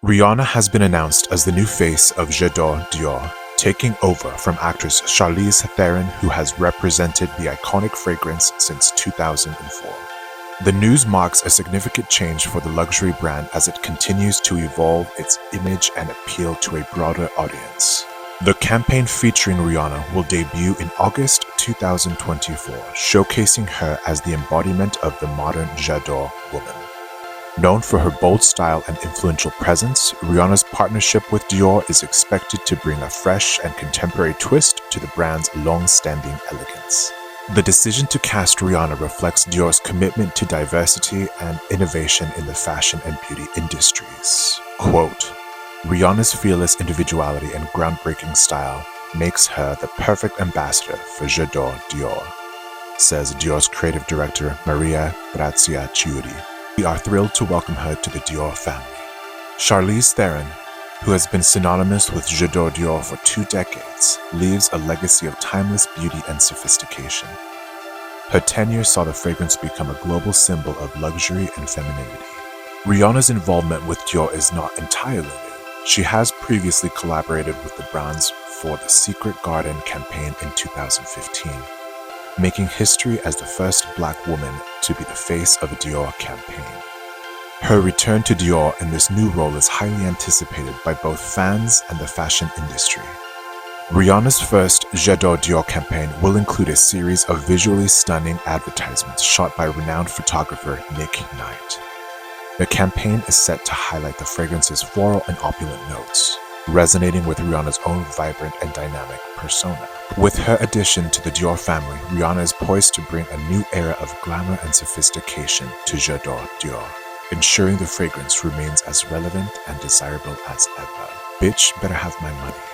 Rihanna has been announced as the new face of J'adore Dior, taking over from actress Charlize Theron, who has represented the iconic fragrance since 2004. The news marks a significant change for the luxury brand as it continues to evolve its image and appeal to a broader audience. The campaign featuring Rihanna will debut in August 2024, showcasing her as the embodiment of the modern J'adore woman. Known for her bold style and influential presence, Rihanna's partnership with Dior is expected to bring a fresh and contemporary twist to the brand's long-standing elegance. The decision to cast Rihanna reflects Dior's commitment to diversity and innovation in the fashion and beauty industries. Quote, "Rihanna's fearless individuality and groundbreaking style makes her the perfect ambassador for J'adore Dior," says Dior's creative director Maria Grazia Chiuri. "We are thrilled to welcome her to the Dior family." Charlize Theron, who has been synonymous with J'adore Dior for 2 decades, leaves a legacy of timeless beauty and sophistication. Her tenure saw the fragrance become a global symbol of luxury and femininity. Rihanna's involvement with Dior is not entirely new. She has previously collaborated with the brands for the Secret Garden campaign in 2015. Making history as the first Black woman to be the face of a Dior campaign. Her return to Dior in this new role is highly anticipated by both fans and the fashion industry. Rihanna's first J'adore Dior campaign will include a series of visually stunning advertisements shot by renowned photographer Nick Knight. The campaign is set to highlight the fragrance's floral and opulent notes, resonating with Rihanna's own vibrant and dynamic persona. With her addition to the Dior family, Rihanna is poised to bring a new era of glamour and sophistication to J'adore Dior, ensuring the fragrance remains as relevant and desirable as ever. Bitch better have my money.